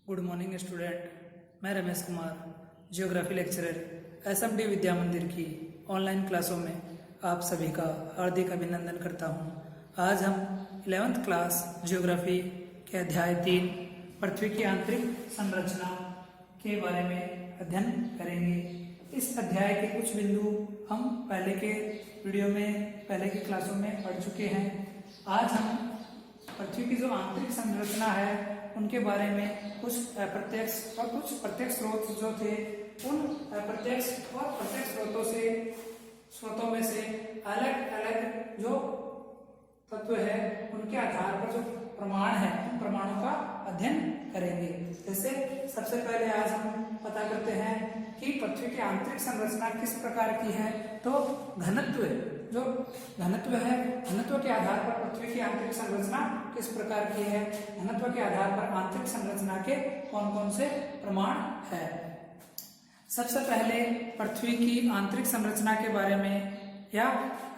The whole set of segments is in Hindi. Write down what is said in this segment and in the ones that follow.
Good morning student. मैं Ramesh Kumar, geography lecturer SMD Vidya Mandir की ऑनलाइन क्लासों में आप सभी का हार्दिक अभिनंदन करता हूं। आज हम 11th क्लास जियोग्राफी के अध्याय 3 पृथ्वी की आंतरिक संरचना के बारे में अध्ययन करेंगे। इस अध्याय के कुछ बिंदु हम पहले के वीडियो में, पहले की क्लासों में पढ़ चुके हैं। आज हम पृथ्वी की जो आंतरिक संरचना है उनके बारे में कुछ अप्रत्यक्ष और कुछ प्रत्यक्ष स्रोत जो थे, उन अप्रत्यक्ष और प्रत्यक्ष स्रोतों में से अलग अलग जो तत्व है उनके आधार पर जो प्रमाण है उन प्रमाणों का अध्ययन करेंगे। जैसे सबसे पहले आज हम पता करते हैं कि पृथ्वी की आंतरिक संरचना किस प्रकार की है। तो घनत्व जो घनत्व है, घनत्व के आधार पर पृथ्वी की आंतरिक संरचना किस प्रकार की है, घनत्व के आधार पर आंतरिक संरचना के कौन कौन से प्रमाण है। सबसे पहले पृथ्वी की आंतरिक संरचना के बारे में या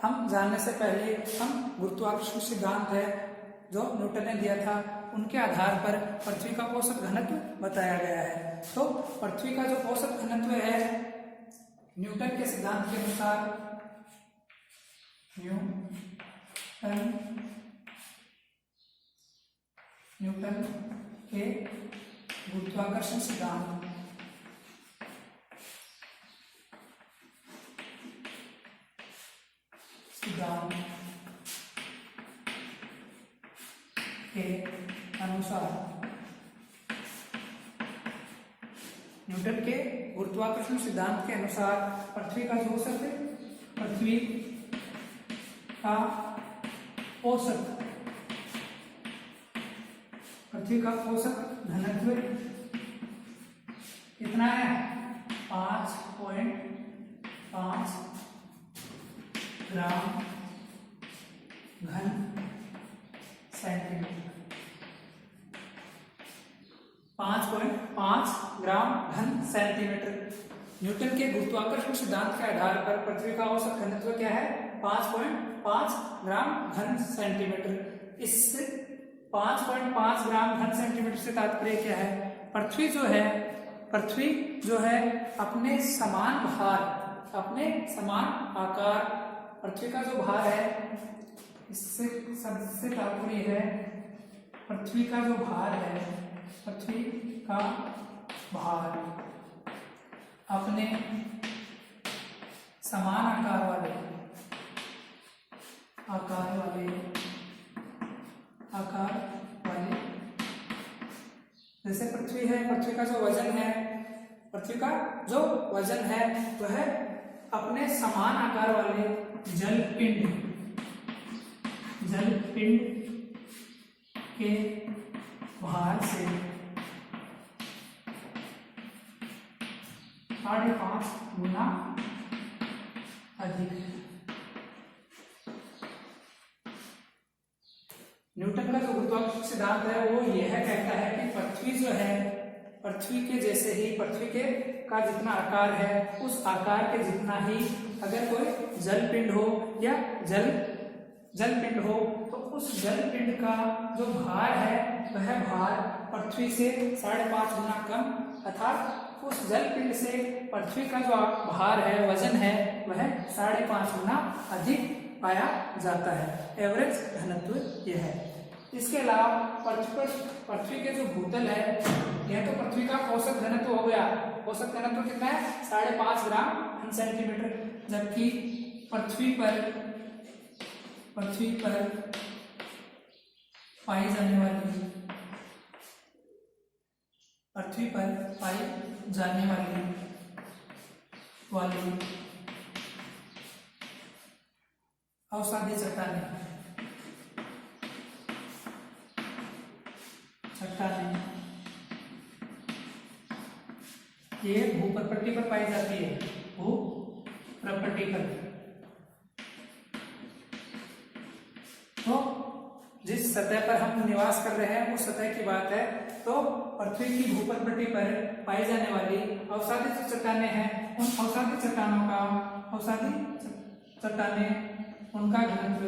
हम जानने से पहले हम गुरुत्वाकर्षण सिद्धांत है जो न्यूटन ने दिया था, उनके आधार पर पृथ्वी का औसत घनत्व बताया गया है। तो पृथ्वी का जो औसत घनत्व है न्यूटन के सिद्धांत के अनुसार, न्यूटन के गुरुत्वाकर्षण सिद्धांत के अनुसार, न्यूटन के गुरुत्वाकर्षण सिद्धांत के अनुसार पृथ्वी का जो औसत है, पृथ्वी का औसत घनत्व कितना है? 5.5 ग्राम घन सेंटीमीटर। 5.5 ग्राम घन सेंटीमीटर। न्यूटन के गुरुत्वाकर्षण सिद्धांत के आधार पर पृथ्वी का औसत घनत्व क्या है? 5.5 ग्राम घन सेंटीमीटर। इससे 5.5 ग्राम घन सेंटीमीटर से तात्पर्य क्या है? पृथ्वी जो है अपने समान भार, अपने समान आकार, पृथ्वी का जो भार है, इससे सबसे तात्पर्य है पृथ्वी का जो भार है, पृथ्वी का भार अपने समान आकार वाले जैसे पृथ्वी है, पृथ्वी का जो वजन है वह अपने समान आकार वाले जल पिंड के भार से 5.5 गुना अधिक है। न्यूटन का जो गुरुत्वाकर्षण सिद्धांत है वो यह कहता है कि पृथ्वी जो है, पृथ्वी के जैसे ही, पृथ्वी का जितना आकार है उस आकार के जितना ही अगर कोई जल पिंड हो या जल पिंड हो तो उस जल पिंड का जो भार है वह भार पृथ्वी से 5.5 गुना कम, अर्थात उस जल पिंड से पृथ्वी का जो भार है, वजन है, वह 5.5 गुना अधिक पाया जाता है। एवरेज घनत्व यह है। इसके अलावा पृथ्वी के जो भूतल है, यह तो पृथ्वी का औसत घनत्व हो गया। औसत घनत्व कितना है? 5.5 ग्राम घन सेंटीमीटर। जबकि पृथ्वी पर पाई जाने वाली अवसादी चट्टानें ये भूप्रपट्टी पर पाई जाती है। भूप्रपट्टी पर तो जिस सतह पर हम निवास कर रहे हैं उस सतह की बात है। तो पृथ्वी की भूप्रपट्टी पर पाई जाने वाली अवसादी जो चट्टानें हैं, उन अवसादी चट्टानें उनका घनत्व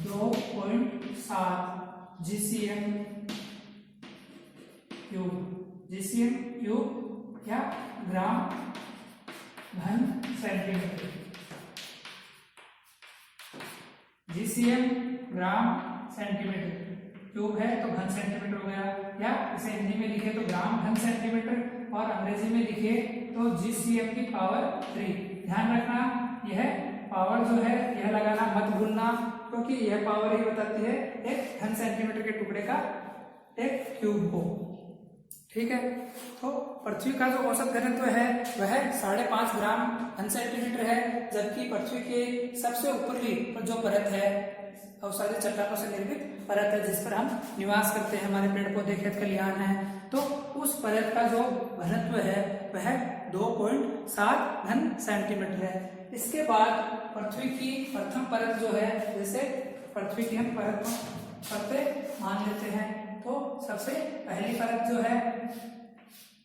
2.7 GCM क्यूब, GCM क्यूब या ग्राम घन centimetre. GCM gram centimetre, cube है तो घन सेंटीमीटर हो गया, या इसे हिंदी में लिखे तो ग्राम घन सेंटीमीटर और अंग्रेजी में लिखे तो GCM की पावर 3। ध्यान रखना यह पावर जो है यह लगाना मत भूलना, क्योंकि यह पावर ही बताती है एक घन सेंटीमीटर के टुकड़े का एक क्यूब को। ठीक है, तो पृथ्वी का जो औसत घनत्व है वह 5.5 ग्राम घन सेंटीमीटर है, जबकि पृथ्वी के सबसे ऊपरी जो परत है अवसादी चट्टानों से निर्मित परत है, जिस पर हम निवास करते हैं, हमारे पेड़ पौधे खेत खलिहान है, तो उस परत का जो घनत्व है वह 2.7 घन सेंटीमीटर है। इसके बाद पृथ्वी की प्रथम परत जो है, जैसे पृथ्वी की हम परतें मान लेते हैं, तो सबसे पहली परत जो है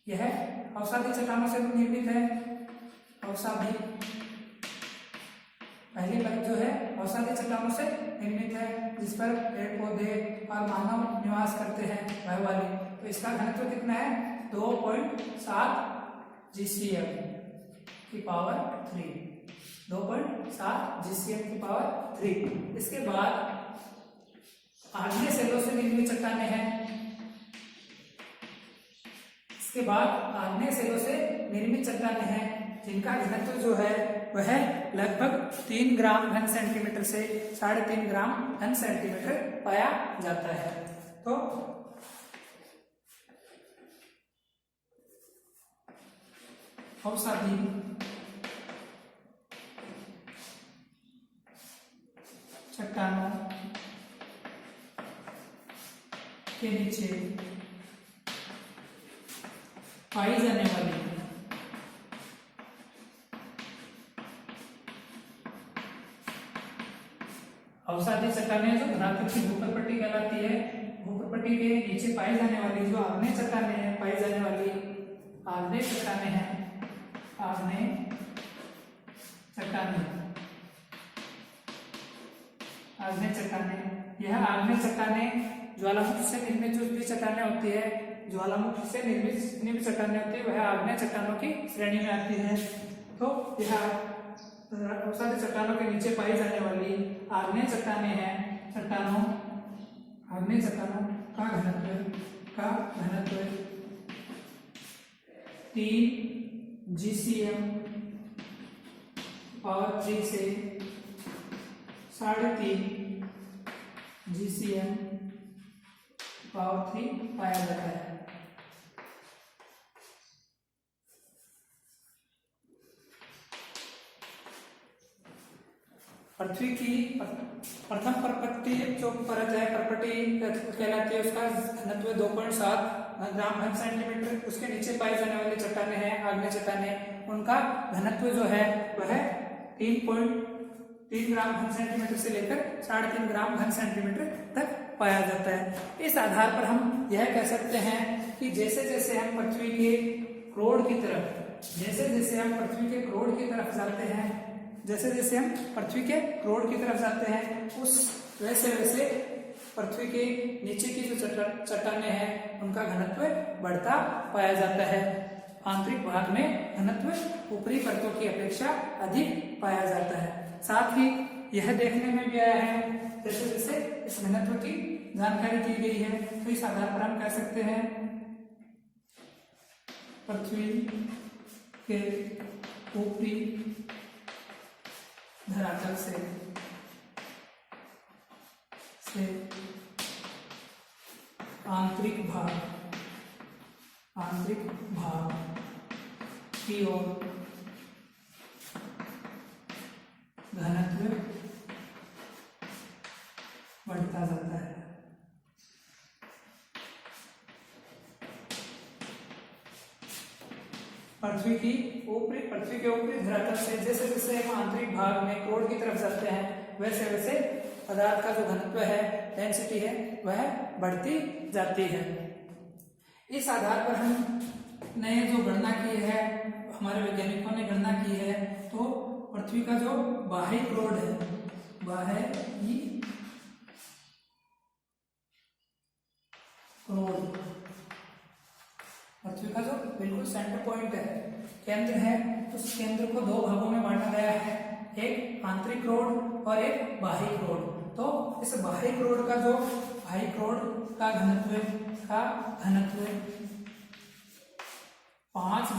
यह अवसादी चट्टानों से निर्मित है। अवसादी पहली परत जो है अवसादी चट्टानों से निर्मित है, जिस पर पेड़ पौधे और मानव निवास करते हैं वह वाली। तो इसका घनत्व कितना है? 2.7 GCM की पावर 3, 2.7 GCM की पावर 3। इसके बाद आग्नेय सेलों से निर्मित चट्टानें हैं। इसके बाद आग्नेय सेलों से निर्मित चट्टानें हैं, जिनका घनत्व जो है वह लगभग 3 ग्राम घन सेंटीमीटर से 3.5 ग्राम घन सेंटीमीटर पाया जाता है। तो अवसादी चट्टानों के नीचे पाई जाने वाली अवसादी चट्टानें जो धरातल की भूपटपट्टी कहलाती है, भूपटपट्टी के नीचे पाई जाने वाली जो आग्नेय चट्टानें हैं, पाई जाने वाली आग्नेय चट्टानें हैं, आग्नेय चट्टानें, आग्नेय चट्टानें, यह आग्नेय चट्टानें ज्वालामुखी से निर्मित जो भी चट्टानें होती है, ज्वालामुखी से निर्मित जितनी भी चट्टानें होती है वह आग्नेय चट्टानों की श्रेणी में आती है। तो यह अवसादी चट्टानों के नीचे पाई जाने वाली आग्नेय चट्टानें हैं। आग्नेय चट्टानों का घनत्व 3 GCM पावर 3 से 3.5 GCM पावर 3 पाया जाता है। पृथ्वी की प्रथम परपट्टी जो परत है, परपट्टी कहलाती है, उसका घनत्व 2.7 ग्राम घन सेंटीमीटर। उसके नीचे पाई जाने वाली चट्टानें हैं, आग्नेय चट्टानें, उनका घनत्व जो है वह 3.3 ग्राम घन सेंटीमीटर से लेकर 3.5 ग्राम घन सेंटीमीटर तक पाया जाता है। इस आधार पर हम यह कह सकते हैं कि जैसे जैसे हम पृथ्वी के क्रोड़ की तरफ जाते हैं, उस वैसे पृथ्वी के नीचे की जो चट्टानें हैं उनका घनत्व बढ़ता पाया जाता है। आंतरिक भाग में घनत्व ऊपरी परतों की अपेक्षा अधिक पाया जाता है। साथ ही यह देखने में भी आया है जैसे जैसे इस घनत्व की जानकारी दी गई है, तो इस आधार पर हम कह सकते हैं पृथ्वी के ऊपरी धरातल से आंतरिक भाग की ओर घनत्व बढ़ता जाता है। पृथ्वी के ऊपरी धरातल से जैसे जैसे हम आंतरिक भाग में क्रोड़ की तरफ जाते हैं, वैसे वैसे पदार्थ का जो घनत्व है, डेंसिटी है, वह बढ़ती जाती है। इस आधार पर हम ने जो गणना की है, हमारे वैज्ञानिकों ने गणना की है, तो पृथ्वी का जो बाह्य क्रोड़ है, बाह्य क्रोड। पृथ्वी का जो बिल्कुल सेंटर पॉइंट है, केंद्र है, उस केंद्र को दो भागों में बांटा गया है, एक आंतरिक क्रोड और एक बाह्य क्रोड। तो इस बाह्य क्रोड का जो बाह्य क्रोड का घनत्व 5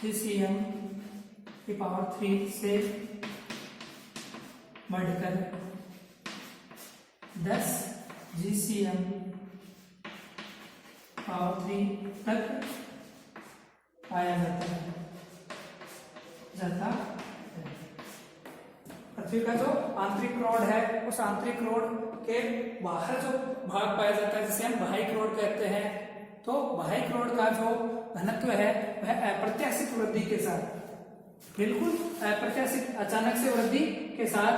GCm की पावर 3 से बढ़कर 10 GCm पावर 3 तक पाया जाता है। पृथ्वी का जो आंतरिक क्रोड है, उस आंतरिक क्रोड के बाहर जो भाग पाया जाता है, जिसे हम बाह्य क्रोड कहते हैं। तो बाह्य क्रोड का जो घनत्व है वह अप्रत्याशित वृद्धि के साथ, बिल्कुल अप्रत्याशित अचानक से वृद्धि के साथ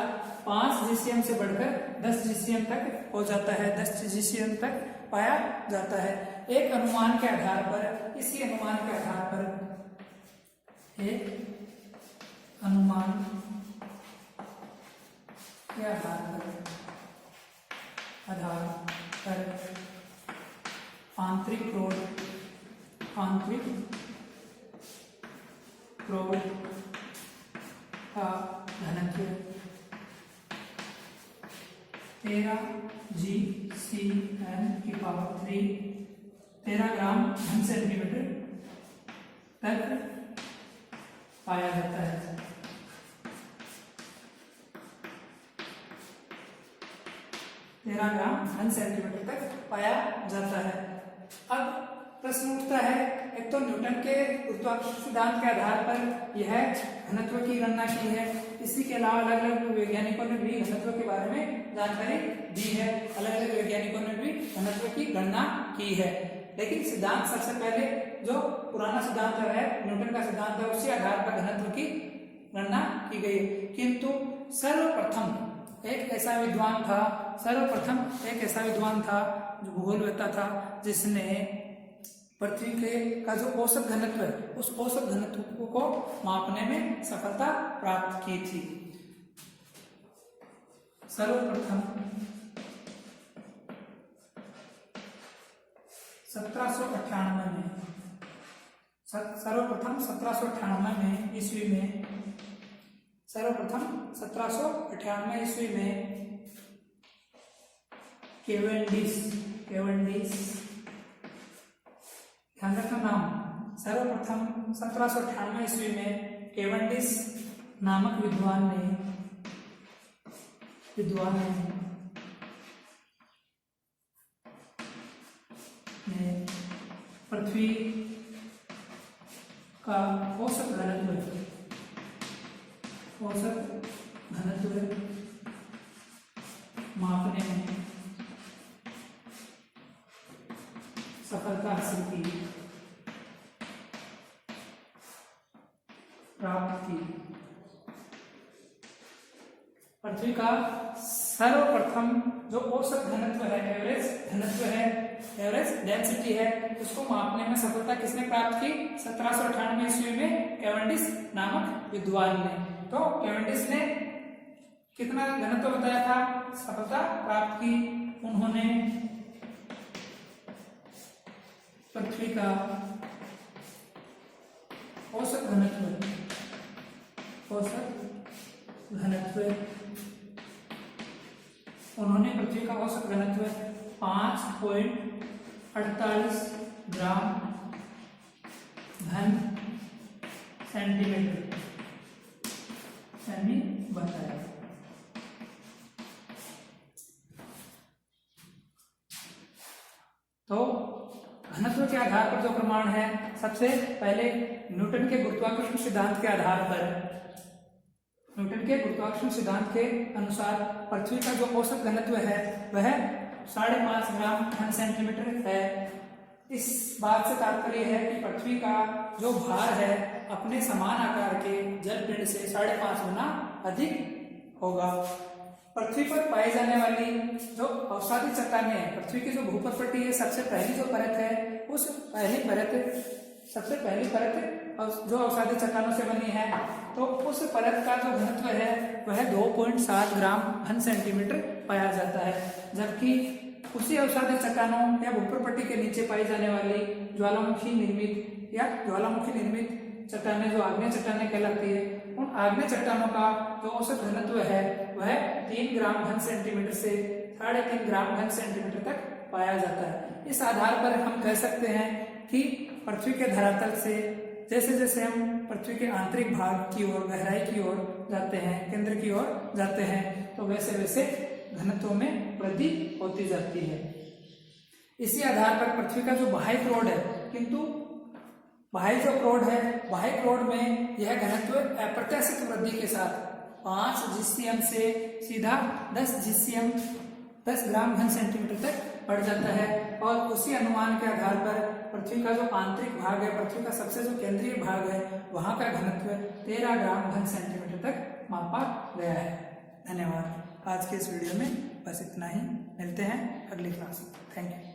5 GCm से बढ़कर 10 GCm तक हो जाता है, 10 GCm तक पाया जाता है। एक अनुमान के आधार पर, इसी अनुमान के आधार पर आंतरिक क्रोड का घनत्व 13 GCm की पावर 3, 13 ग्राम घन सेंटीमीटर तक पाया जाता है। 13 ग्राम घन सेंटीमीटर तक पाया जाता है। अब प्रश्न उठता है, एक तो न्यूटन के गुरुत्वाकर्षण सिद्धांत के आधार पर यह घनत्व की गणना की है, इसी के अलावा अलग अलग वैज्ञानिकों ने भी घनत्व के बारे में जानकारी दी है, अलग अलग वैज्ञानिकों ने भी घनत्व की गणना की है। लेकिन सिद्धांत सबसे पहले जो पुराना सिद्धांत है, न्यूटन का सिद्धांत है, उसी आधार पर घनत्व की गणना की गई। किंतु सर्वप्रथम एक ऐसा विद्वान था जो भूगोलवेत्ता था, जिसने पृथ्वी का जो औसत घनत्व है, उस औसत घनत्व को मापने में सफलता प्राप्त की थी। सर्वप्रथम 1798 ईस्वी में केवेंडिश, ध्यान रखना नाम, सर्वप्रथम 1798 ईस्वी में केवेंडिश नामक विद्वान ने पृथ्वी का औसत घनत्व मापने में सफलता हासिल की, प्राप्त की। पृथ्वी का सर्वप्रथम जो औसत घनत्व है, एवरेज डेंसिटी है, उसको मापने में सफलता किसने प्राप्त की? 1798 ईस्वी में केवेंडिश नामक विद्वान ने। तो केवेंडिश ने कितना घनत्व बताया था, सफलता प्राप्त की। उन्होंने पृथ्वी का औसत घनत्व 5.48 ग्राम घन सेंटीमीटर बताया। तो घनत्व के आधार पर जो प्रमाण है, सबसे पहले न्यूटन के गुरुत्वाकर्षण सिद्धांत के आधार पर, न्यूटन के गुरुत्वाकर्षण सिद्धांत के अनुसार पृथ्वी का जो औसत घनत्व है वह 5.5 ग्राम घन सेंटीमीटर है। इस बात से तात्पर्य है कि पृथ्वी का जो भार है अपने समान आकार के जल पिंड से 5.5 गुना अधिक होगा। पृथ्वी पर पाई जाने वाली जो अवसादी चट्टानें हैं, पृथ्वी की जो भूपटपट्टी है, सबसे पहली जो परत है, सबसे पहली परत जो अवसादी चट्टानों से बनी है, तो उस परत का जो घनत्व है वह 2.7 ग्राम घन सेंटीमीटर पाया जाता है। जबकि उसी अवसादी चट्टानों या भूप्रपट्टी के नीचे पाई जाने वाली ज्वालामुखी निर्मित चट्टानें जो आग्नेय चट्टानें कहलाती है, उन आग्नेय चट्टानों का जो औसत घनत्व है वह 3 ग्राम घन सेंटीमीटर से 3.5 ग्राम घन सेंटीमीटर तक पाया जाता है। इस आधार पर हम कह सकते हैं कि पृथ्वी के धरातल से जैसे जैसे हम पृथ्वी के आंतरिक भाग की ओर, गहराई की ओर जाते हैं, केंद्र की ओर जाते हैं, तो वैसे वैसे घनत्व में वृद्धि होती जाती है। इसी आधार पर पृथ्वी का जो बाह्य क्रोड है, किंतु बाह्य जो क्रोड है, बाह्य क्रोड में यह घनत्व अप्रत्याशित वृद्धि के साथ 5 GCM से सीधा 10 ग्राम घन सेंटीमीटर तक बढ़ जाता है। और उसी अनुमान के आधार पर पृथ्वी का जो आंतरिक भाग है, पृथ्वी का सबसे जो केंद्रीय भाग है, वहां का घनत्व 13 ग्राम घन सेंटीमीटर तक मापा गया है। धन्यवाद। आज के इस वीडियो में बस इतना ही। मिलते हैं अगली क्लास में। Thank you.